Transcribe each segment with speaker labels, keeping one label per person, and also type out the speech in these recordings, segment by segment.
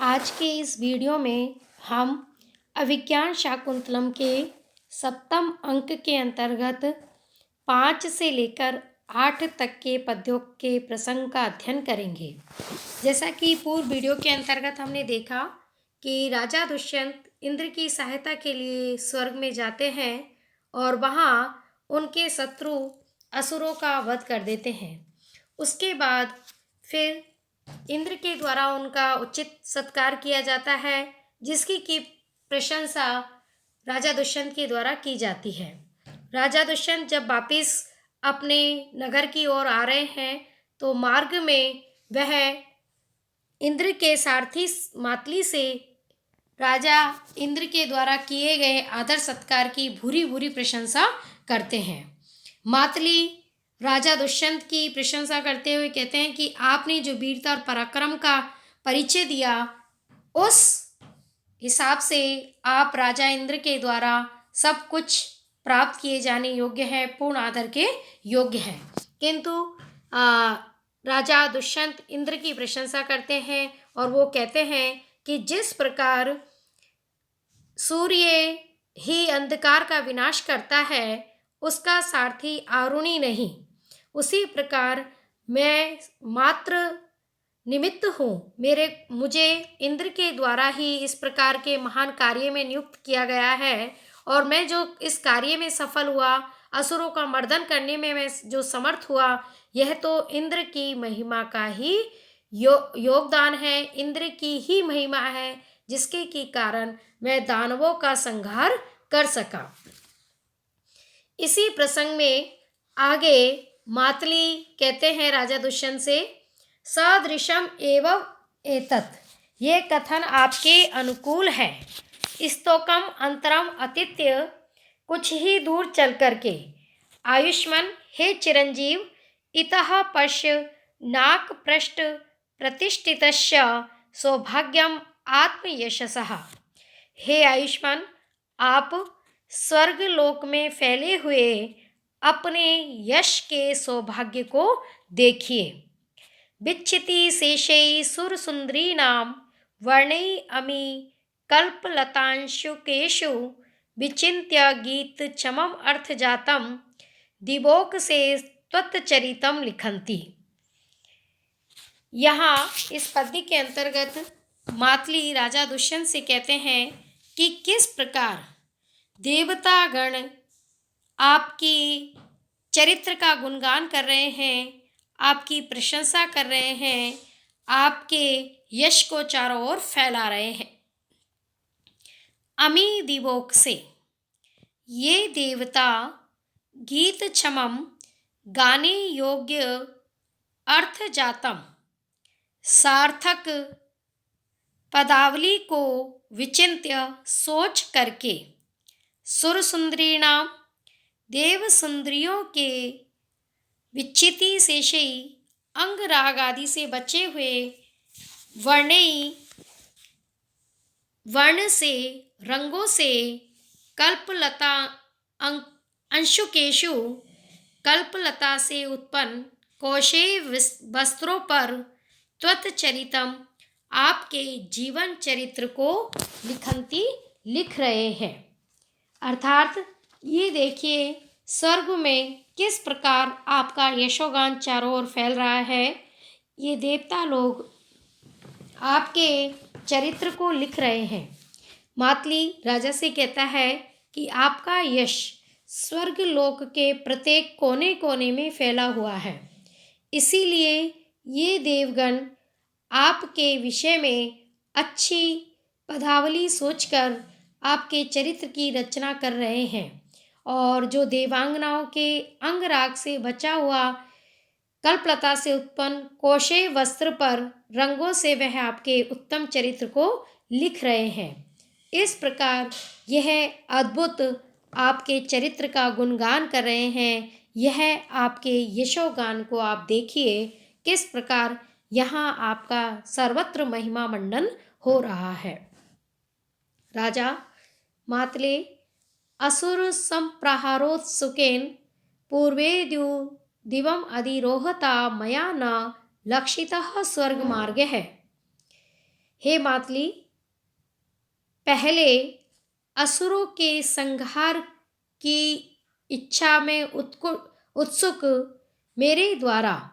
Speaker 1: आज के इस वीडियो में हम अभिज्ञान शाकुंतलम के सप्तम अंक के अंतर्गत 5 से लेकर 8 तक के पद्यों के प्रसंग का अध्ययन करेंगे। जैसा कि पूर्व वीडियो के अंतर्गत हमने देखा कि राजा दुष्यंत इंद्र की सहायता के लिए स्वर्ग में जाते हैं और वहाँ उनके शत्रु असुरों का वध कर देते हैं। उसके बाद फिर इंद्र के द्वारा उनका उचित सत्कार किया जाता है, जिसकी की प्रशंसा राजा दुष्यंत के द्वारा की जाती है। राजा दुष्यंत जब वापिस अपने नगर की ओर आ रहे हैं तो मार्ग में वह इंद्र के सारथी मातली से राजा इंद्र के द्वारा किए गए आदर सत्कार की भूरी भूरी प्रशंसा करते हैं। मातली राजा दुष्यंत की प्रशंसा करते हुए कहते हैं कि आपने जो वीरता और पराक्रम का परिचय दिया, उस हिसाब से आप राजा इंद्र के द्वारा सब कुछ प्राप्त किए जाने योग्य है, पूर्ण आदर के योग्य है। किंतु राजा दुष्यंत इंद्र की प्रशंसा करते हैं और वो कहते हैं कि जिस प्रकार सूर्य ही अंधकार का विनाश करता है, उसका सारथी आरुणी नहीं, उसी प्रकार मैं मात्र निमित्त हूँ। मुझे इंद्र के द्वारा ही इस प्रकार के महान कार्य में नियुक्त किया गया है और मैं जो इस कार्य में सफल हुआ, असुरों का मर्दन करने में मैं जो समर्थ हुआ, यह तो इंद्र की महिमा का ही योगदान है, इंद्र की ही महिमा है, जिसके के कारण मैं दानवों का संहार कर सका। इसी प्रसंग में आगे मातली कहते हैं राजा दुष्यंत से, सदृशम एवं एतत्, ये कथन आपके अनुकूल है। स्तोकम अंतरम अतिथ्य, कुछ ही दूर चल करके, आयुष्मान हे चिरंजीव, इतः पश्य नाक पृष्ठ प्रतिष्ठितस्य सौभाग्यम आत्मयशसः। हे आयुष्मान, आप स्वर्ग लोक में फैले हुए अपने यश के सौभाग्य को देखिए। विच्छिति शेषै सुर सुंदरी नाम वर्णै अमी कल्पलतांशुकेशु विचिन्त्य गीत चमम अर्थ जातम दिवोक से त्वत्चरितम लिखन्ति। यहाँ इस पद्य के अंतर्गत मातली राजा दुष्यंत से कहते हैं कि किस प्रकार देवतागण आपकी चरित्र का गुणगान कर रहे हैं, आपकी प्रशंसा कर रहे हैं, आपके यश को चारों ओर फैला रहे हैं। अमी दिवोक से, ये देवता गीत क्षमम, गाने योग्य, अर्थ जातम, सार्थक पदावली को विचिन्त्य सोच करके, सुर सुंदरी नाम, देव सुंदरियों के, विच्छिति शेषई, अंग राग आदि से बचे हुए, वर्णई, वर्ण से, रंगों से, कल्पलता अंशुकेशु, कल्पलता से उत्पन्न कौशे वस्त्रों पर त्वत्चरितम, आपके जीवन चरित्र को लिखन्ति, लिख रहे हैं। अर्थात ये देखिए स्वर्ग में किस प्रकार आपका यशोगान चारों ओर फैल रहा है। ये देवता लोग आपके चरित्र को लिख रहे हैं। मातली राजा से कहता है कि आपका यश स्वर्ग लोक के प्रत्येक कोने कोने में फैला हुआ है, इसीलिए ये देवगण आपके विषय में अच्छी पदावली सोचकर आपके चरित्र की रचना कर रहे हैं और जो देवांगनाओं के अंग राग से बचा हुआ कल्पलता से उत्पन्न कौशे वस्त्र पर रंगों से वह आपके उत्तम चरित्र को लिख रहे हैं। इस प्रकार यह अद्भुत आपके चरित्र का गुणगान कर रहे हैं। यह आपके यशोगान को आप देखिए किस प्रकार यहाँ आपका सर्वत्र महिमा मंडन हो रहा है। राजा मातले असुर संप्रहारोत्सुकेन पूर्वेद्यु दिवम अधिरोहता मया न लक्षितः स्वर्ग मार्ग है। हे मातली, पहले असुरों के संहार की इच्छा में उत्सुक मेरे द्वारा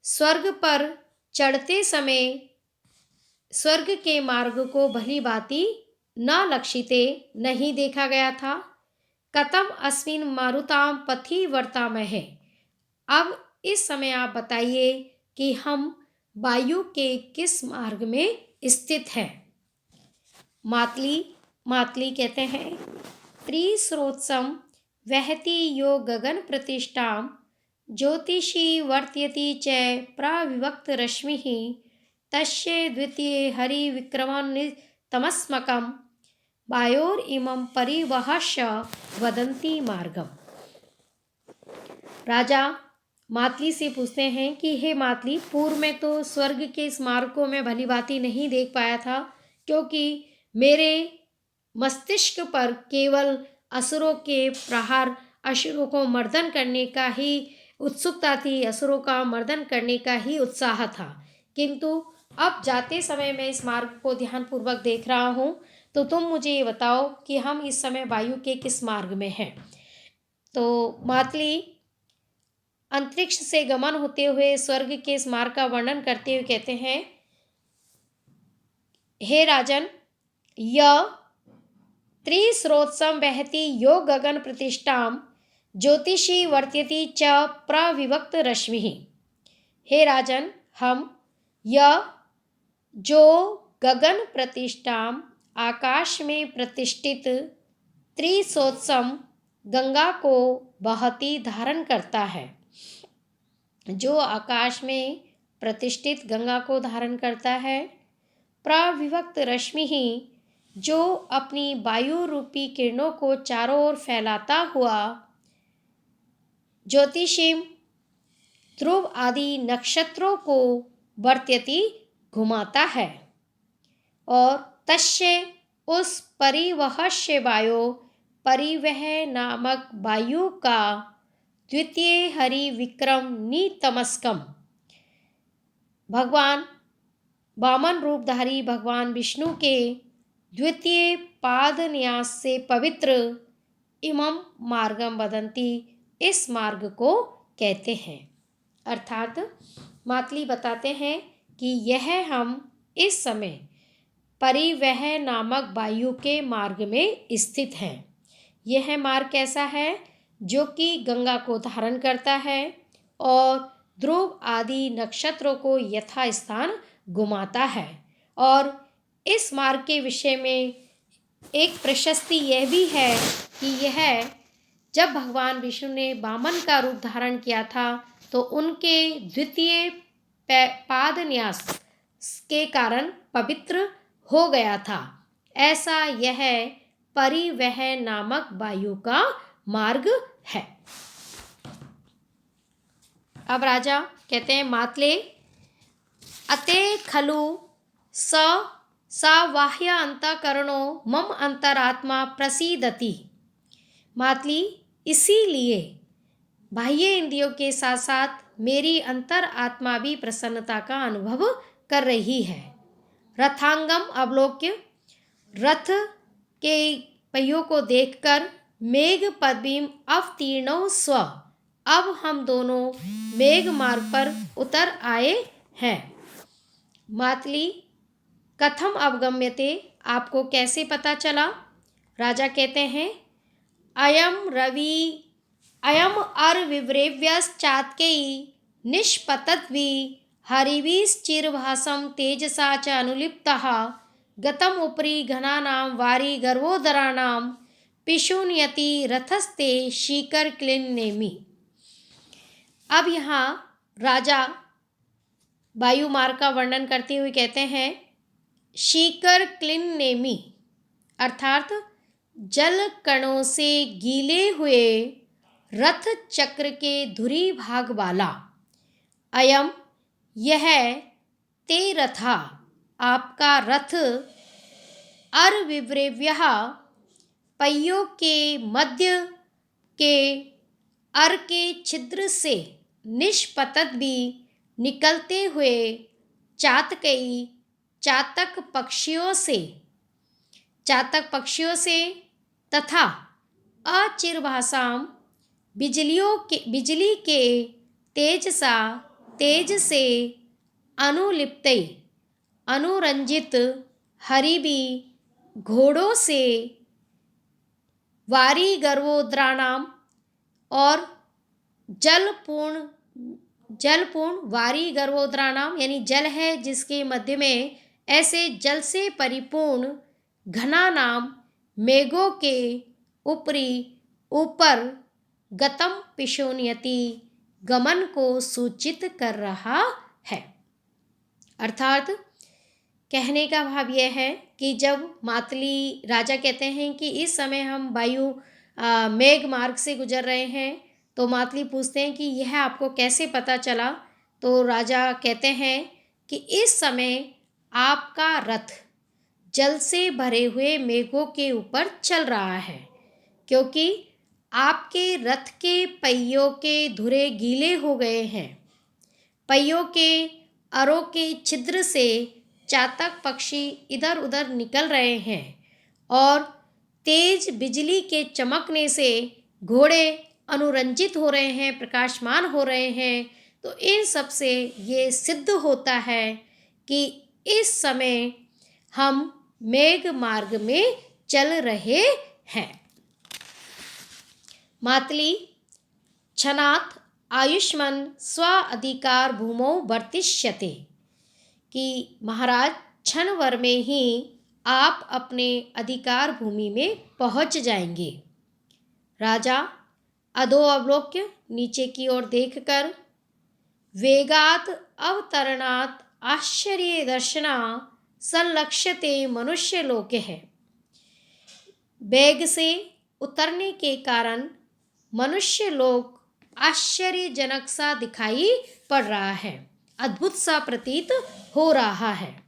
Speaker 1: स्वर्ग पर चढ़ते समय स्वर्ग के मार्ग को भली भांति न लक्षिते नहीं देखा गया था। कथम अस्मिन् मारुतां पथि वर्तामहे। अब इस समय आप बताइए कि हम वायु के किस मार्ग में स्थित हैं। मातली कहते हैं, त्रिस्रोतसम वहति यो गगन प्रतिष्ठां ज्योतिषी वर्तयति च प्रविवक्त रश्मिः तस्य द्वितीये हरि विक्रमान्वितमस्मकं वायोरिमं परिवहस्य वदन्ति मार्गम। राजा मातली से पूछते हैं कि हे मातली, पूर्व में तो स्वर्ग के इस मार्ग को मैं भली भांति नहीं देख पाया था, क्योंकि मेरे मस्तिष्क पर केवल असुरों के प्रहार, असुरों को मर्दन करने का ही उत्सुकता थी, असुरों का मर्दन करने का ही उत्साह था। किंतु अब जाते समय मैं इस मार्ग को ध्यानपूर्वक देख रहा हूँ, तो तुम मुझे ये बताओ कि हम इस समय वायु के किस मार्ग में हैं। तो मातली अंतरिक्ष से गमन होते हुए स्वर्ग के इस मार्ग का वर्णन करते हुए कहते हैं, हे राजन, य त्रिस्रोतसम वहति यो गगन प्रतिष्ठां ज्योतिषी वर्तयति च प्रविवक्त रश्मिः। हे राजन, हम यह जो गगन प्रतिष्ठां आकाश में प्रतिष्ठित त्रिस्रोतसम गंगा को बहती धारण करता है, जो आकाश में प्रतिष्ठित गंगा को धारण करता है, प्रविवक्त रश्मि ही जो अपनी वायु रूपी किरणों को चारों ओर फैलाता हुआ ज्योतिषीम ध्रुव आदि नक्षत्रों को वर्त्यति घुमाता है, और तस्य उस परिवहस्य वायु परिवह नामक वायु का द्वितीय हरि विक्रम नितमस्कम, भगवान वामन रूपधारी भगवान विष्णु के द्वितीय पाद न्यास से पवित्र इमं मार्गम वदंती, इस मार्ग को कहते हैं। अर्थात मातली बताते हैं कि यह हम इस समय परिवह नामक वायु के मार्ग में स्थित हैं। यह मार्ग कैसा है? जो कि गंगा को धारण करता है और ध्रुव आदि नक्षत्रों को यथास्थान घुमाता है। और इस मार्ग के विषय में एक प्रशस्ति यह भी है कि यह जब भगवान विष्णु ने वामन का रूप धारण किया था, तो उनके द्वितीय पादन्यास के कारण पवित्र हो गया था। ऐसा यह परिवह नामक वायु का मार्ग है। अब राजा कहते हैं, मातले अते खलु सा बाह्य अंतःकरणो मम अंतरात्मा प्रसीदति। मातली, इसीलिए बाह्य इंद्रियों के साथ साथ मेरी अंतर आत्मा भी प्रसन्नता का अनुभव कर रही है। रथांगम अवलोक्य, रथ के पहियों को देखकर मेघ पदवीम अवतीर्णो स्व, अब हम दोनों मेघ मार्ग पर उतर आए हैं। मातली, कथम अवगम्यते, आपको कैसे पता चला? राजा कहते हैं, अयम अर्विव्रेव्यश्चात्कैः निष्पतद्वि हरिभिश्चिरभासं तेजसा च अनुलिप्तः गतम उपरि घनानां वारि गर्भोदराणां पिशुनयति रथस्ते शीकर क्लिन्नेमि। अब यहाँ राजा वायु मार्ग का वर्णन करते हुए कहते हैं, शीकर क्लिन्नेमि अर्थात जल कणों से गीले हुए रथ चक्र के धुरी भाग वाला। अयम, यह ते रथा, आपका रथ, अर्विव्रेव्यः, पहियों के मध्य के अर के छिद्र से निष्पतद् भी निकलते हुए चातकई चातक पक्षियों से तथा अचिरभासाम बिजली के तेज से अनुलिप्तै अनुरंजित हरिबी घोड़ों से वारी गर्वोद्राणाम और जलपूर्ण वारी गर्वोद्राणाम यानी जल है जिसके मध्य में ऐसे जल से परिपूर्ण घना नाम मेघों के ऊपर गतम पिशोन्यति गमन को सूचित कर रहा है। अर्थात कहने का भाव यह है कि जब मातली राजा कहते हैं कि इस समय हम वायु मेघ मार्ग से गुजर रहे हैं, तो मातली पूछते हैं कि यह आपको कैसे पता चला। तो राजा कहते हैं कि इस समय आपका रथ जल से भरे हुए मेघों के ऊपर चल रहा है, क्योंकि आपके रथ के पहियों के धुरे गीले हो गए हैं। पहियों के अरों के छिद्र से चातक पक्षी इधर उधर निकल रहे हैं और तेज बिजली के चमकने से घोड़े अनुरंजित हो रहे हैं, प्रकाशमान हो रहे हैं। तो इन सब से ये सिद्ध होता है कि इस समय हम मेघ मार्ग में चल रहे हैं। मातली क्षणात् आयुष्मान स्व अधिकार भूमौ वर्तिष्यते कि महाराज क्षण भर में ही आप अपने अधिकार भूमि में पहुंच जाएंगे। राजा अधो अवलोक्य नीचे की ओर देखकर वेगात अवतरणात् आश्चर्य दर्शना संलक्ष्यते मनुष्य लोके है। वेग से उतरने के कारण मनुष्य लोक आश्चर्यजनक सा दिखाई पड़ रहा है, अद्भुत सा प्रतीत हो रहा है।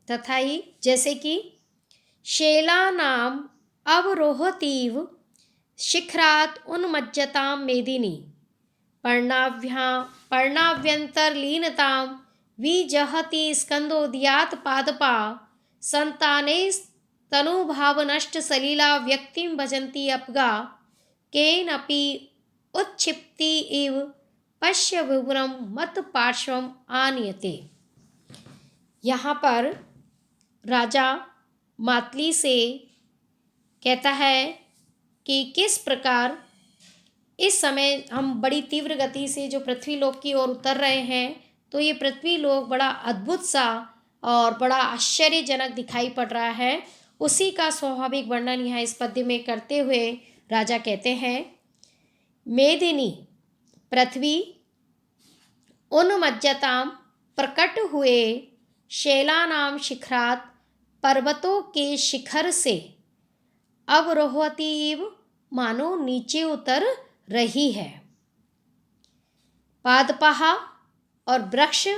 Speaker 1: तथा ही जैसे कि शैलानाम अवरोहतीव शिखरात् उन्मज्जतां मेदिनी पर्णाभ्यन्तरलीनतां विजहति स्कंदोदयात् पादपा संतानैस्तनुभावनष्ट सलिला व्यक्तिं भजन्ति अपगा केनपि उत्क्षिप्ति इव पश्य विपुरम मत पार्श्वम आनीयते। यहाँ पर राजा मातली से कहता है कि किस प्रकार इस समय हम बड़ी तीव्र गति से जो पृथ्वी लोक की ओर उतर रहे हैं, तो ये पृथ्वी लोक बड़ा अद्भुत सा और बड़ा आश्चर्यजनक दिखाई पड़ रहा है। उसी का स्वाभाविक वर्णन यहाँ इस पद्य में करते हुए राजा कहते हैं, मेदिनी पृथ्वी उन्मज्जताम प्रकट हुए शैलानाम शिखरात पर्वतों के शिखर से अवरोहतीव मानो नीचे उतर रही है। पादपहा और वृक्ष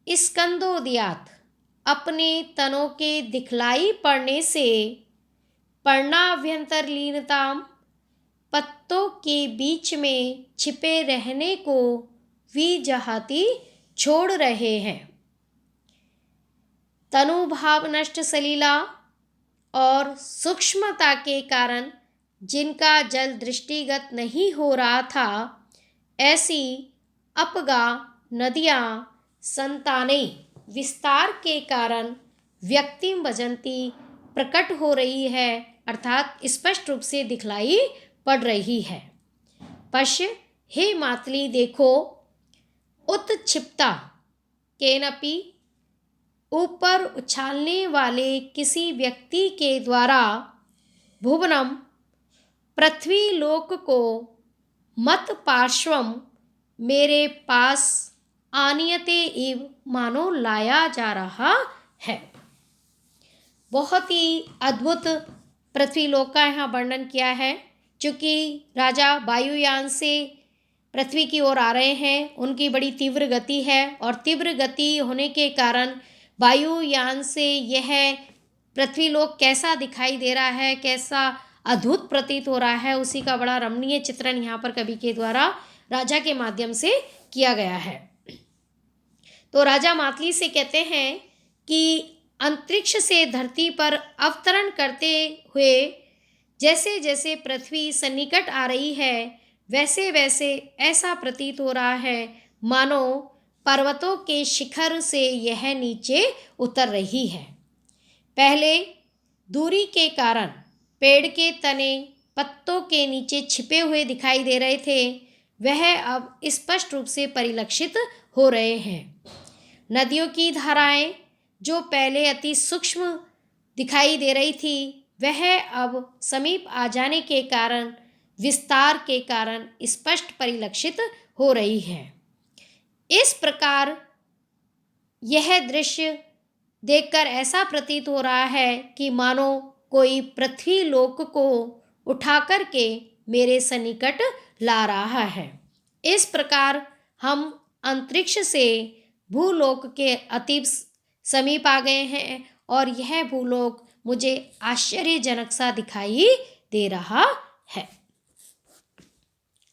Speaker 1: स्कंदोदयात अपने तनों के दिखलाई पड़ने से पर्णाभ्यंतरलीनताम पत्तों के बीच में छिपे रहने को विजहाती छोड़ रहे हैं। तनुभाव नष्ट सलीला और सूक्ष्मता के कारण जिनका जल दृष्टिगत नहीं हो रहा था, ऐसी अपगा नदियाँ संताने विस्तार के कारण व्यक्तिम भजंती प्रकट हो रही है, अर्थात स्पष्ट रूप से दिखलाई पड़ रही है। पश्य हे मातली देखो, उत्क्षिप्ता केनपि ऊपर उछालने वाले किसी व्यक्ति के द्वारा भुवनम पृथ्वी लोक को मत पार्श्वम मेरे पास आनियते इव मानो लाया जा रहा है। बहुत ही अद्भुत पृथ्वी लोक का यहाँ वर्णन किया है। चूँकि राजा वायुयान से पृथ्वी की ओर आ रहे हैं, उनकी बड़ी तीव्र गति है और तीव्र गति होने के कारण वायुयान से यह पृथ्वी लोक कैसा दिखाई दे रहा है, कैसा अद्भुत प्रतीत हो रहा है, उसी का बड़ा रमणीय चित्रण यहाँ पर कवि के द्वारा राजा के माध्यम से किया गया है। तो राजा मातली से कहते हैं कि अंतरिक्ष से धरती पर अवतरण करते हुए जैसे जैसे पृथ्वी सन्निकट आ रही है, वैसे वैसे ऐसा प्रतीत हो रहा है मानो पर्वतों के शिखर से यह नीचे उतर रही है। पहले दूरी के कारण पेड़ के तने पत्तों के नीचे छिपे हुए दिखाई दे रहे थे, वह अब स्पष्ट रूप से परिलक्षित हो रहे हैं। नदियों की धाराएं जो पहले अति सूक्ष्म दिखाई दे रही थी, वह अब समीप आ जाने के कारण, विस्तार के कारण स्पष्ट परिलक्षित हो रही है। इस प्रकार यह दृश्य देखकर ऐसा प्रतीत हो रहा है कि मानो कोई पृथ्वी लोक को उठा करके मेरे सन्निकट ला रहा है। इस प्रकार हम अंतरिक्ष से भूलोक के अति समीप आ गए हैं और यह भूलोक मुझे आश्चर्यजनक सा दिखाई दे रहा है।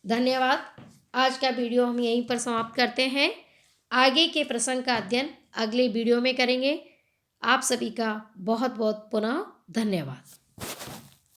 Speaker 1: धन्यवाद। आज का वीडियो हम यहीं पर समाप्त करते हैं। आगे के प्रसंग का अध्ययन अगले वीडियो में करेंगे। आप सभी का बहुत बहुत पुनः धन्यवाद।